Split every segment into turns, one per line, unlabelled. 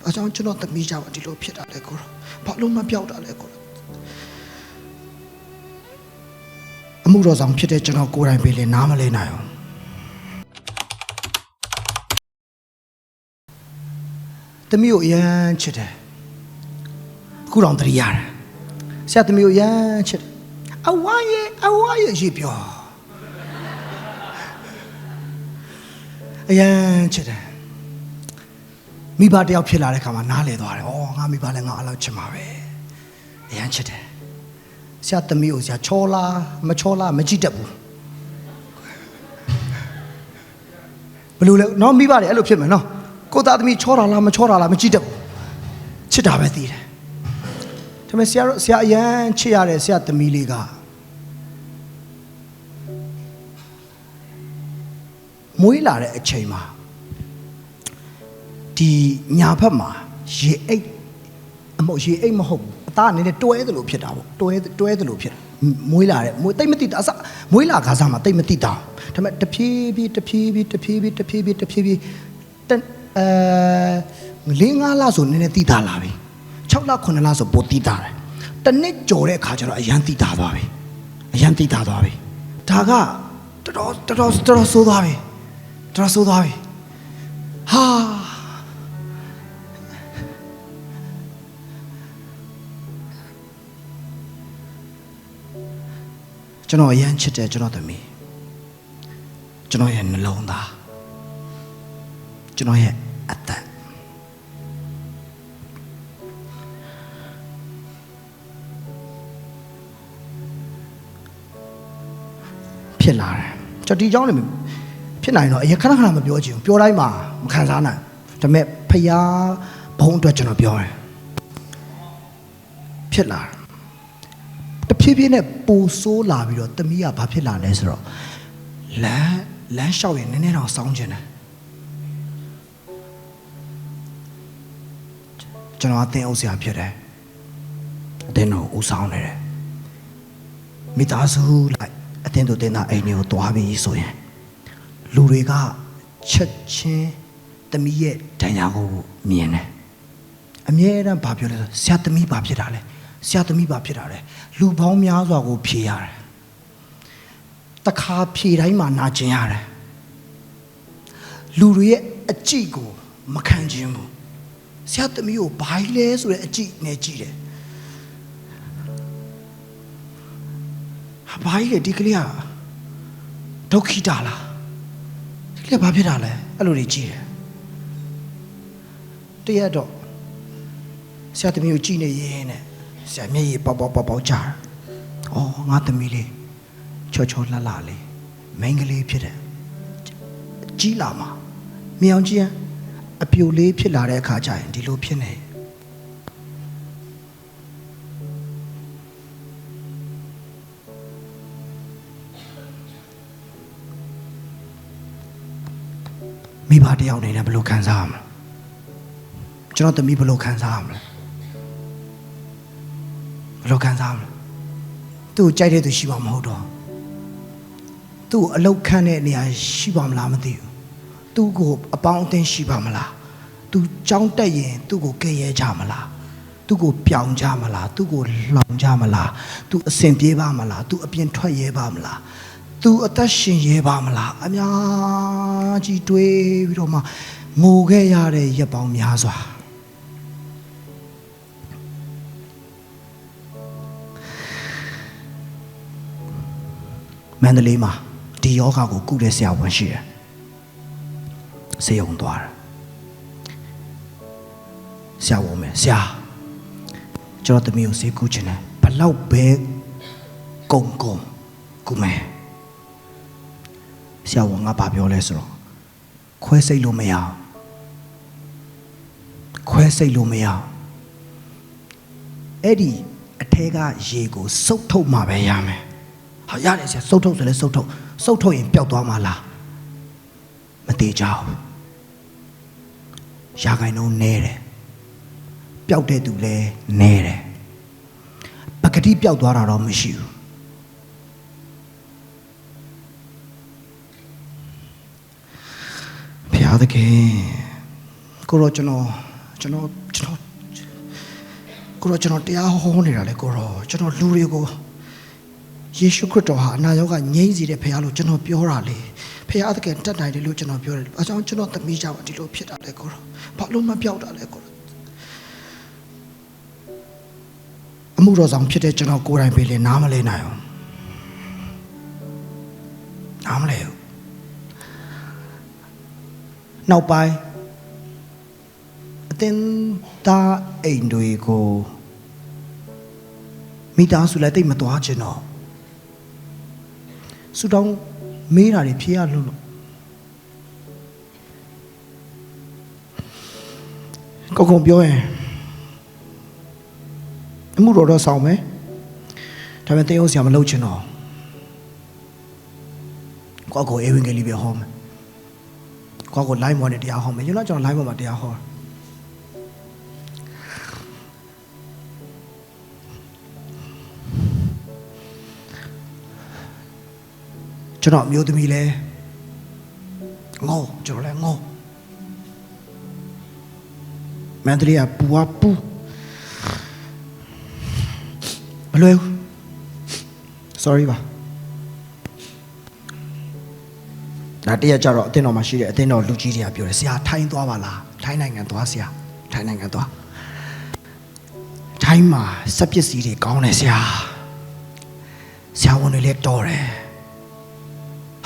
ဘာကြောင့်ကျွန်တော်သမီးကြောင့်ဒီလိုဖြစ်တာလဲကိုရောဘာလို့မပြောက်တာလဲကိုရောအမှုတော်ဆောင်ဖြစ်တဲ့ကျွန်တော်ကိုယ်တိုင်ပဲလေနားမလဲနိုင်အောင်သမီးကိုအရန်ချစ်တယ်အခုတော့တရိရတယ်ဆရာသမီးကိုအရန်ချစ်တယ်အဝါရဲ့ရှိပြောအရန်ချစ်တယ်မိဘတယောက်ဖြစ်လာတဲ့ခါမှာနားလည်သွားတယ်။အော်ငါမိဘလည်းငါအဲ့လောက်ချစ်မှာပဲ။အရန်ချစ်တယ်။ဆရာသမီးကိုဆရာချောလားမချောလားမကြည့်တတ်ဘူး။ဘယ်လိုလဲနော်မိဘတွေအဲ့လိုဖြစ်မယ်နော်။ကိုသားသမီးချောတာလားမချောတာလားမကြည့်တတ်ဘူး။ချစ်တာပဲသိတယ်။ဒါပေမဲ့ဆရာအရန်ချစ်ရတဲ့ဆရာသမီးလေးကမွေးလာတဲ့အချိန်မှာဒီညာဘက်မှာရေအိတ်အမဟုတ်ရေအိတ်မဟုတ်ဘူးအသားအနေနဲ့တွဲသလိုဖြစ်တာပေါ့တွဲသလိုဖြစ်မွေးလာတဲ့မွေးတိတ်မတိတာအစမွေးလာခါစားမှာတိတ်မတိတာဒါပေမဲ့တဖြည်းဖြည်း5 လဆိုနည်းနည်းတိတာလာပြီ6 လ 9 လဆိုပိုတိတာတယ်တစ်နှစ်ကျော်တဲ့အခါကျတော့အရန်တိတာသွားပြီဒါကတော်ဆိုးသွားပြီဟာကျွန်တော်အရန်ချစ်တယ်ကျွန်တော်သမီးကျွန်တော်ရဲ့နှလုံးသားကျွန်တော်ရဲ့အသက်ဖြစ်လာတယ်ကျွန်တော်ဒီကြောင်းလည်းဖြစ်နိုင်တော့အရင်ခဏမပြောချင်ဘူးပြောတိုင်းမှာမခံစားနိုင်ဒါပေမဲ့ဖယားဘုံအတွက်ကျွန်တော်ပြောတယ်ဖြစ်လာတယ်တဖြည်းဖြည်းနဲ့ပိုဆိုးလာပြီးတော့သမီးကဘာဖြစ်လာလဲဆိုတော့လမ်းလျှောက်ရင်နည်းနည်းတော့စောင်းကျင်တယ်ကျွန်တော်အတင်းအုပ်ဆရာဖြစ်တယ်အတင်းတော့ဦးဆောင်နေတယ်မိသားစုလိုက်အတင်းတို့တင်းသားအိမ်တွေကိုတွားပြီးဆိုရင်လူတွေကချက်ချင်းသမီးရဲ့ဒဏ်ရာကိုမြင်တယ်အမြဲတမ်းဘာပြောလဲဆိုဆရာသမီးဘာဖြစ်တာလဲလူပေါင်းများစွာကိုဖြေရတယ်တခါဖြေတိုင်းမှာနာကျင်ရတယ်လူတွေရဲ့အကြည့်ကိုမခံခြင်းဘူးဆရာသမီးကိုဘာလဲဆိုတဲ့အကြည့်နဲ့ကြည့်တယ်ဘာလဲဒီကလေးကဒုက္ခိတလားဒီကလေးဘာဖြစ်တာလဲအဲ့လိုတွေကြည့်တယ်တရက်တော့ဆရာသမီးကိုကြည့်နေရင်းနဲ့ဆရာမျက်ရည်ပေါက်ကြားတယ်။အော်ငါသမီးလေးချောလှလေးမိန်းကလေးဖြစ်တယ်။ကြီးလာမှာမြောင်ကြီးအပြိုလေးဖြစ်လာတဲ့အခါကျရင်ဒီလိုဖြစ်နေမိဘတယောက်အနေနဲ့ဘယ်လိုခံစားရမလဲ။ကျွန်တော်သမီးဘယ်လိုခံစားရမလဲ။ဘယ်လိုခံစားမလဲသူ့ကိုကြိုက်တဲ့သူရှိပါမဟုတ်တော့သူ့ကိုအလောက်ခန့်တဲ့နေရာရှိပါမလားမသိဘူးသူ့ကိုအပေါင်းအသင်းရှိပါမလားသူကြောင်းတက်ရင်သူ့ကိုကဲရဲကြမလားသူ့ကိုပြောင်းကြမလားသူ့ကိုလှောင်ကြမလားသူအစင်ပြေးပါမလားသူအပြင်ထွက်ရဲပါမလားသူအသက်ရှင်ရဲပါမလားအများကြီးတွေးပြီးတော့မှငိုခဲ့ရတဲ့ရက်ပေါင်းများစွာမန္တလေးမှာဒီယောဂါကိုကုတဲ့ဆရာဝန်ရှိတယ်ဆေးရုံသွားတယ်ဆရာဝန်မယ်ဆရာကျွန်တော်သမီးကိုဆေးကုချင်တယ်ဘလောက်ပဲကုံကုမယ်ဆရာဝန်ကဘာပြောလဲဆိုတော့ခွဲစိတ်လို့မရအဲ့ဒီအထဲကရေကိုစုပ်ထုတ်မှပဲရမယ်ဟာရတယ်ဆရာစုပ်ထုတ်ဆိုလဲစုပ်ထုတ်ရင်ပျောက်သွားမှာလားမသေးကြဘူးရာခိုင်နှုန်းနည်းတယ်ပျောက်တဲ့သူလည်းနည်းတယ်ပကတိပျောက်သွားတာတော့မရှိဘူးဘုရားသခင်ကိုရောကျွန်တော် ကျွန်တော်ကိုရောကျွန်တော်တရားဟောနေတာလေကိုရောကျွန်တော်လူတွေကိုယေရှုခရစ်တော်ဟာအနာရောဂါငြိမ်းစေတဲ့ဖခင်လို့ကျွန်တော်ပြောတာလေဖခင်တကယ်တတ်နိုင်တယ်လို့ကျွန်တော်ပြောတယ်အကြောင်းကျွန်တော်သမီးကြောင့်ဒီလိုဖြစ်တာလေကိုရောဘာလို့မပြောက်တာလဲကိုရောအမှုတော်ဆောင်ဖြစ်တဲ့ကျွန်တော်ကိုယ်တိုင်ပဲလေနားမလဲနိုင်အောင်နားမလဲဘူးနောက်ပိုင်းအတင်းသားအိမ်တွေကိုမိသားစုလည်းတိတ်မသွားချင်တော့ဆူတောင်းမေးတာတွေဖြေရလို့ကိုပြောရင်အမှုတော်ဆောင်မယ်ဒါပေမဲ့တင်းအောင်ဆရာမလုပ်ချင်တော့ကိုအေဝံဂေလိပဲဟောမယ်ကို live ပေါ်နဲ့တရားဟောမယ်ကျွန်တော် live ပေါ်မှာတရားဟောကျွန်တော်မျိုးသမီးလဲငေါကျွန်တော်လဲငေါမန္တလေးကပူပါပူမလွယ်ဘူး sorry ပါဒါတရက်ကြတော့အတင်းတော်မှာရှိတဲ့အတင်းတော်လူကြီးတွေကပြောတယ်ဆရာထိုင်းသွားပါလားထိုင်းနိုင်ငံသွားဆရာထိုင်းနိုင်ငံသွားထိုင်းမှာစက်ပစ္စည်းတွေကောင်းတယ်ဆရာဝန်တွေလည်းတော်တယ်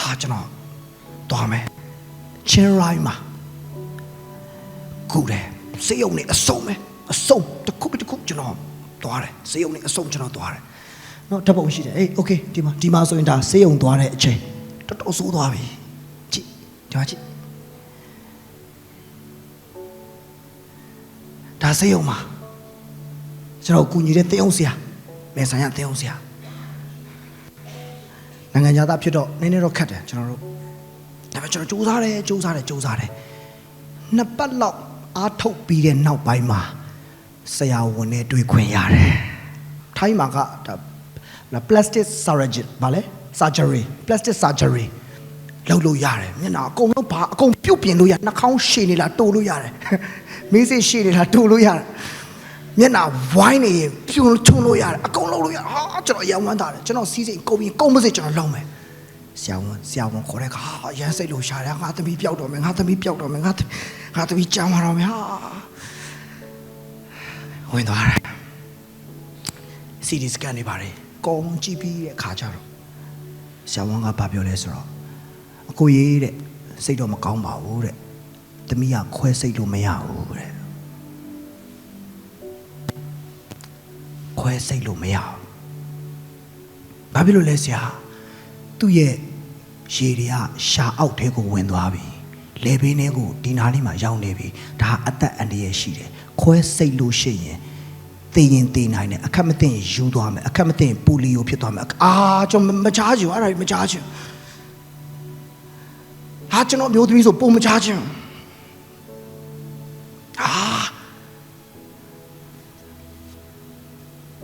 ဟာကျွန်တော်သွားမယ်ချင်းရိုင်းမှာခုတယ်စေယုံနေအစုံပဲအစုံတစ်ခုကျွန်တော်သွားတယ်စေယုံနေအစုံကျွန်တော်သွားတယ်နော်ဓာတ်ပုံရှိတယ်အေးโอเคဒီမှာဆိုရင်ဒါစေယုံသွားတဲ့အချိန်တော်တော်ဆိုးသွားပြီကြည့်ဒါစေယုံမှာကျွန်တော်ကူညီတဲ့တင်းအောင်ဆရာမယ်ဆိုင်ရတင်းအောင်ဆရာနိုင်ငံသားဖြစ်တော့နည်းနည်းတော့ခက်တယ်ကျွန်တော်တို့ဒါပေမဲ့ကျွန်တော်စူးစမ်းတယ်နှစ်ပတ်လောက်အားထုတ်ပြီးတဲ့နောက်ပိုင်းမှာဆရာဝန်နဲ့တွေ့ခွင့်ရတယ်ထိုင်းမှာကplastic surgery ဗာလဲ plastic surgery လုပ်လို့ရတယ်မျက်နှာအကုန်လုံးအကုန်ပြုတ်ပြင်လို့ရနှာခေါင်းရှည်နေလားတိုးလို့ရတယ်မေးစိရှည်နေလားတိုးလို့ရတယ်မျက်နှာဝိုင်းနေရင်ပြုံချုံလို့ရတယ်အကုန်လုံးလို့ရဟာကျွန်တော်ရန်ဝမ်းတာတယ်ကျွန်တော်စီးစိမ်ကုန်ပြီးကုန်မစိကျွန်တော်လုံးမယ်ဆရာဝန်ခေါ်တဲ့ခါရန်စိတ်လို့ရှာတယ်ငါသမီးပျောက်တော့မယ်ငါသမီးကြမ်းသွားတော့မယ်ဟာဝင်သွားတယ် CT scan နေပါတယ်ကောင်းကြည့်ပြီးတဲ့ခါကျတော့ဆရာဝန်ကဘာပြောလဲဆိုတော့အကိုရေးတဲ့စိတ်တော့မကောင်းပါဘူးတဲ့သမီးကခွဲစိတ်လို့မရဘူးတဲ့ခွဲစိတ်လို့မရဘူးဘာဖြစ်လို့လဲဆရာသူ့ရဲ့ရေတွေကရှာအောက်ထဲကိုဝင်သွားပြီလေဘေးထဲကိုဒီနားလေးမှာရောက်နေပြီဒါအသက်အန္တရာယ်ရှိတယ်ခွဲစိတ်လို့ရှိရင်သိရင်သိနိုင်တယ်အခက်မသိရင်ယူသွားမယ်အခက်မသိရင်ပူလီယိုဖြစ်သွားမယ်ကျွန်တော်မချားချင်အဲ့ဒါမချားချင်ဟာကျွန်တော်မျိုးသမီးဆိုပုံမချားချင်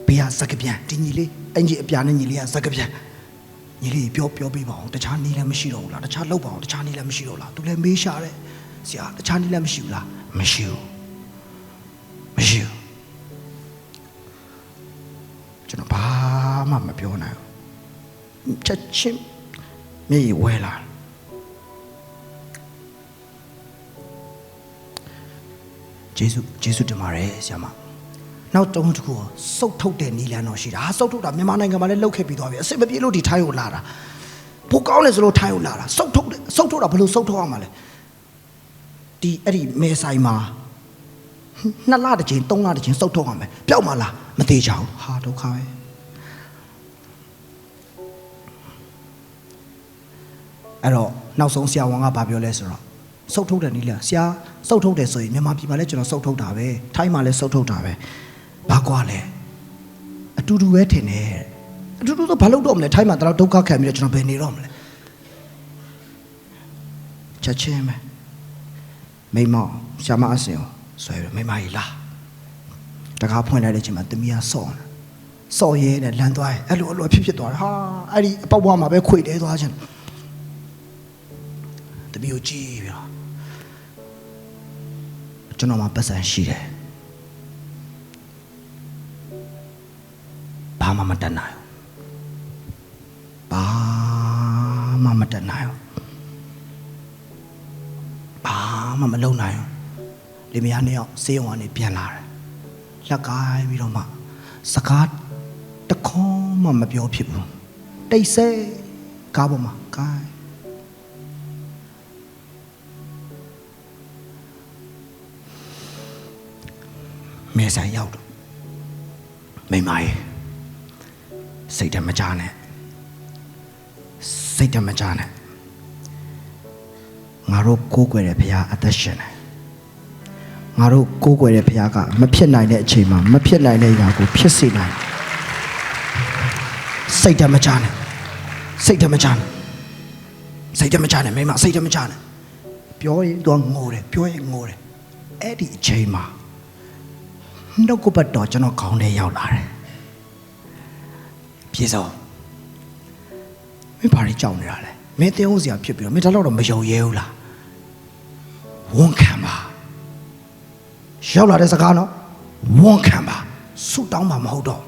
ဘေးကစကပြန်ဒီညီလေးအင်ကြီးအပြာနဲ့ညီလေးကစကပြန်ညီလေးပြောပေးပါအောင်တခြားနီးလည်းမရှိတော့ဘူးလားတခြားလောက်ပါအောင်တခြားနီးလည်းမရှိတော့လားသူလည်းမေးရှာတယ်ဆရာတခြားနီးလည်းမရှိဘူးလားမရှိဘူးကျွန်တော်ဘာမှမပြောနိုင်ဘူးချက်ချင်းမြေဝဲလာဂျေစုတင်ပါတယ်ဆရာမနောက်တုံးတစ်ခုစုပ်ထုတ်တဲ့နီလန်တော်ရှိတာစုပ်ထုတ်တာမြန်မာနိုင်ငံမှာလည်းလောက်ခဲ့ပြီးသွားပြီအစစ်မပြေလို့ဒီထိုင်းကိုလာတာဖို့ကောင်းတယ်ဆိုလို့ထိုင်းကိုလာတာစုပ်ထုတ်တာဘယ်လိုစုပ်ထုတ်ရမှာလဲဒီအဲ့ဒီမဲဆိုင်မှာ2 လတစ်ချိန်3 လတစ်ချိန်စုပ်ထုတ်ရမယ်ပျောက်မှလားမသေးချဘူးဟာဒုက္ခပဲအဲ့တော့နောက်ဆုံးဆရာဝန်ကဘာပြောလဲဆိုတော့စုပ်ထုတ်တယ်နီလန်ဆရာစုပ်ထုတ်တယ်ဆိုရင်မြန်မာပြည်မှာလည်းကျွန်တော်စုပ်ထုတ်တာပဲထိုင်းမှာလည်းစုပ်ထုတ်တာပဲဘာကွာလဲအတူတူပဲထင်တယ်အတူတူဆိုဘာလို့တော့မလဲထိုင်းမှာတော့ဒုက္ခခံပြီးတော့ကျွန်တော်ဘယ်နေတော့မလဲချက်ချင်းပဲမိမောင်ရှာမအစင်ကိုဆွဲပြီးမိမကြီးလာတကားဖွင့်လိုက်တဲ့အချိန်မှာတမီးကစော့ရဲနဲ့လမ်းသွားတယ်အဲ့လိုဖြစ်သွားတယ်ဟာအဲ့ဒီအပေါက်ဘွားမှာပဲခွေတဲသွားခြင်းတမီးကိုကြည့်ပြီးတော့ ကျွန်တော်မှာပတ်စံရှိတယ်ဘာမှမတတ်နိုင်ဘာမှမတတ်နိုင်ဘာမှမလုပ်နိုင်လင်မယားနှစ်ယောက်ဆေးရုံကနေပြန်လာတယ်လက်ကိုင်းပြီးတော့မှစကားတခေါမှမပြောဖြစ်ဘူးတိတ်ဆိတ်ကားပေါ်မှာကိုင်းမဲဆိုင်ရောက်တော့မိမကြီးစိတ်တမကြနဲ့စိတ်တမကြနဲ့ငါတို့ကိုးကွယ်တဲ့ဘုရားအသက်ရှင်တယ်ငါတို့ကိုးကွယ်တဲ့ဘုရားကမဖြစ်နိုင်တဲ့အချိန်မှာမဖြစ်နိုင်တဲ့ຢာကိုဖြစ်စေနိုင်စိတ်တမကြနဲ့စိတ်တမကြနဲ့စိတ်တမကြနဲ့မိမစိတ်တမကြနဲ့ပြောရင်တော့ငိုတယ်ပြောရင်ငိုတယ်အဲ့ဒီအချိန်မှာနှုတ်ကပတ်တော်ကျွန်တော်ခေါင်းထဲရောက်လာတယ်ပြေစောမင်းဘာတွေကြောက်နေတာလဲမင်းတင်းဦးစရာဖြစ်ပြီးတော့မင်းဒါတော့မယုံရဲဘူးလားဝန်ခံပါရောက်လာတဲ့စကားနော်ဝန်ခံပါဆုတောင်းပါမဟုတ်တော့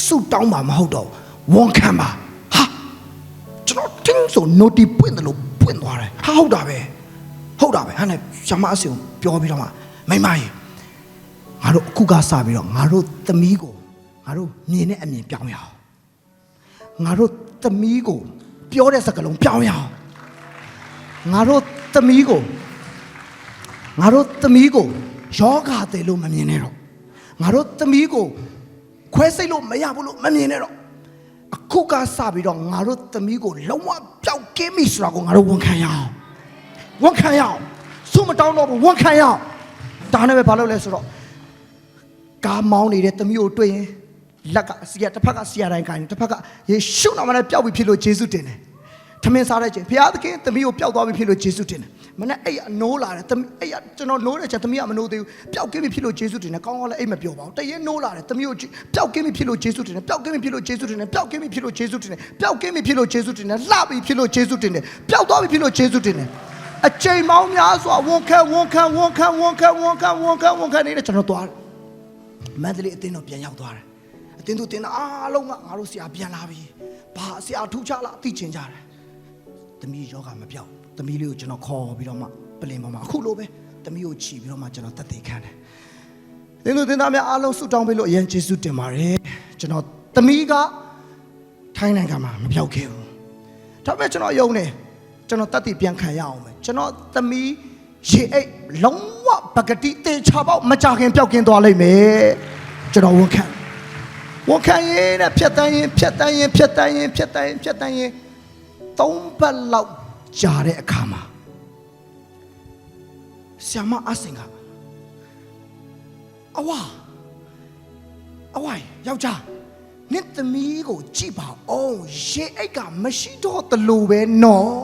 ဆုတောင်းပါမဟုတ်တော့ဝန်ခံပါဟာကျွန်တော်တင်းဆို notice ပွင့်တယ်လို့ပွင့်သွားတယ်ဟာဟုတ်တာပဲဟာနဲ့ရှာမအစီကိုပြောပြီးတော့မှမိမကြီးငါတို့အခုကစပြီးတော့ငါတို့သမီးကိုငါတို့မြင်တဲ့အမြင်ပြောင်းရအောင်ငါတို့သမီးကိုပြောတဲ့စကားလုံးပြောင်းရအောင်ငါတို့သမီးကိုယောဂတယ်လို့မမြင်နဲ့တော့ငါတို့သမီးကိုခွဲစိတ်လို့မရဘူးလို့မမြင်နဲ့တော့အခုကစပြီးတော့ငါတို့သမီးကိုလုံးဝပျောက်ကင်းပြီဆိုတာကိုငါတို့ဝန်ခံရအောင်စုမတောင်းတော့ဘူးဝန်ခံရအောင်ဒါနဲ့ပဲဘာလုပ်လဲဆိုတော့ကားမောင်းနေတဲ့သမီးကိုတွေ့ရင်လက်ကစီရတစ်ဖက်ကစီရတိုင်းကိုင်းတစ်ဖက်ကယေရှုနာမနဲ့ပျောက်ပြီဖြစ်လို့ယေရှုတင်တယ်ထမင်းစားတဲ့ချိန်ဘုရားသခင်သမီးကိုပျောက်သွားပြီဖြစ်လို့ယေရှုတင်တယ်မနဲ့အဲ့အနိုးလာတယ်အဲ့ကျွန်တော်နိုးတဲ့ချက်သမီးကမနိုးသေးဘူးပျောက်ကင်းပြီဖြစ်လို့ယေရှုတင်တယ်ကောင်းကောင်းလည်းအိတ်မပြောပါဘူးတရင်နိုးလာတယ်သမီးကိုပျောက်ကင်းပြီဖြစ်လို့ယေရှုတင်တယ်ပျောက်ကင်းပြီဖြစ်လို့ယေရှုတင်တယ်ပျောက်ကင်းပြီဖြစ်လို့ယေရှုတင်တယ်ပျောက်ကင်းပြီဖြစ်လို့ယေရှုတင်တယ်လှပြီဖြစ်လို့ယေရှုတင်တယ်ပျောက်သွားပြီဖြစ်လို့ယေရှုတင်တယ်အချိန်မောင်းများစွာဝန်ခံနေတဲ့ကျွန်တော်သွားတယ်မန္တလေးအတင်းတော့ပြန်ရောက်သွားတယ်အတင်းတို့တင်တာအားလုံးကငါတို့ဆရာပြန်လာပြီဘာဆရာထူးခြားလားသိချင်ကြတယ်သမီးယောဂမပြောက်သမီးလေးကိုကျွန်တော်ခေါ်ပြီးတော့မှပလင်ပေါ်မှာအခုလိုပဲသမီးကိုချီပြီးတော့မှကျွန်တော်တက်သေးခံတယ်တင်းတို့တင်သားများအားလုံးဆုတောင်းပေးလို့အရင်ကျေးဇူးတင်ပါတယ်ကျွန်တော်သမီးကထိုင်းနိုင်ငံမှာမပြောက်ခဲ့ဘူးဒါပေမဲ့ကျွန်တော်ယုံတယ်ကျွန်တော်တက်တည်ပြန်ခံရအောင်မယ်ကျွန်တော်သမီးရေအိတ်လုံးဝပကတိတေချာပေါက်မကြခင်ပျောက်ကင်းသွားလိမ့်မယ်ကျွန်တော်ဝန်ခံရင်နဲ့ဖြတ်တန်းရင်3ပတ်လောက်ကြာတဲ့အခါမှာဆရာမအစင်ကအဝယောက်ျားနင့်သမီးကိုကြည့်ပါအောင်ရေအိတ်ကမရှိတော့တလို့ပဲနော်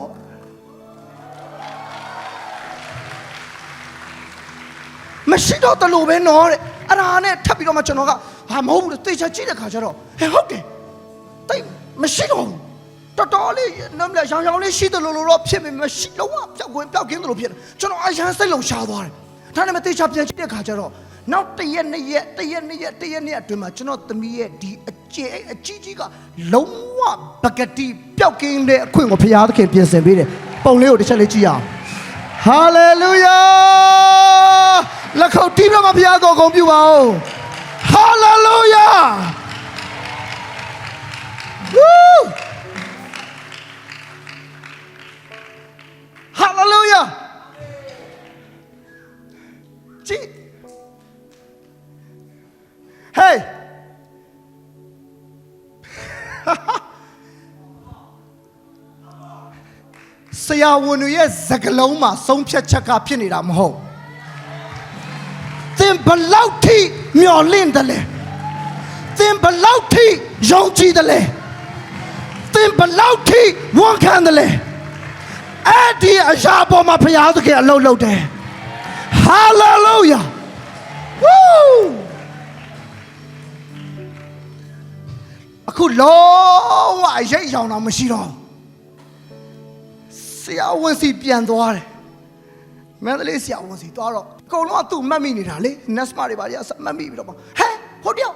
မရှိတော့တလို့ပဲနော်တဲ့အဲ့ဒါနဲ့ထပ်ပြီးတော့မှကျွန်တော်ကဟာမဟုတ်ဘူးတေချာကြည့်တဲ့ခါကျတော့ဟဲ့ဟုတ်တယ်တိတ်မရှိတော့ဘူးတော်တော်လေးနမ်းလက်ရောင်လေးရှိတယ်လို့တော့ဖြစ်မယ်မရှိလုံးဝပျောက်ကင်းတယ်လို့ဖြစ်တယ်ကျွန်တော်အရန်စိတ်လုံးရှားသွားတယ်ဒါနဲ့မတေချာပြန်ကြည့်တဲ့ခါကျတော့နောက်တစ်ရက်အတွင်းမှာကျွန်တော်သမီးရဲ့ဒီအကြီးကလုံးဝပကတိပျောက်ကင်းတဲ့အခွင့်ကိုဘုရားသခင်ပြင်ဆင်ပေးတယ်ပုံလေးကိုတစ်ချက်လေးကြည့်ရအောင်ဟာလေလုယာလက်ခုပ်တီးပြီးတော့ဘုရားကိုဂုဏ်ပြုပါဦးဟာလေလုယာဝူးဟာလေလုယာကြည့်ဟေးဆရာဝန်တွေရဲ့စကလုံးမှာဆုံးဖြတ်ချက်ကဖြစ်နေတာမဟုတ်သင်ဘလောက်ထိမျော်လင့်တယ်လဲသင်ဘလောက်ထိယုံကြည်တယ်လဲသင်ဘလောက်ထိဝန်ခံတယ်လဲအဲ့ဒီအရာပေါ်မှာဘုရားသခင်အလုပ်လုပ်တယ်ဟာလေလုယာဝူးအခုလုံးဝအရေးရောင်တော့မရှိတော့ဆရာဝန်စီပြန်သွားတယ်မန္တလေးဆရာဝန်စီသွားတော့ ကုန်လုံးကသူ့မှတ်မိနေတာလေနက်စမာတွေပါကြီးအမှတ်မိပြီးတော့ဟဲ့ဟိုတယောက်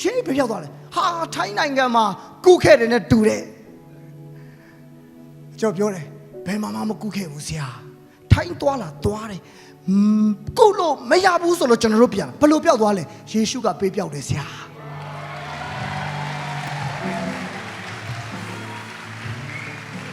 ရှင်းဘယ်ရောက်သွားလဲဟာထိုင်းနိုင်ငံမှာကုခဲ့တယ်နဲ့တူတယ်ကျွန်တော်ပြောတယ်ဘယ်မှမကုခဲ့ဘူးဆရာထိုင်းသွားလာသွားတယ်ကုလို့မရဘူးဆိုလို့ကျွန်တော်တို့ပြန်ဘယ်လိုပြောက်သွားလဲယေရှုကပေးပြောက်တယ်ဆရာ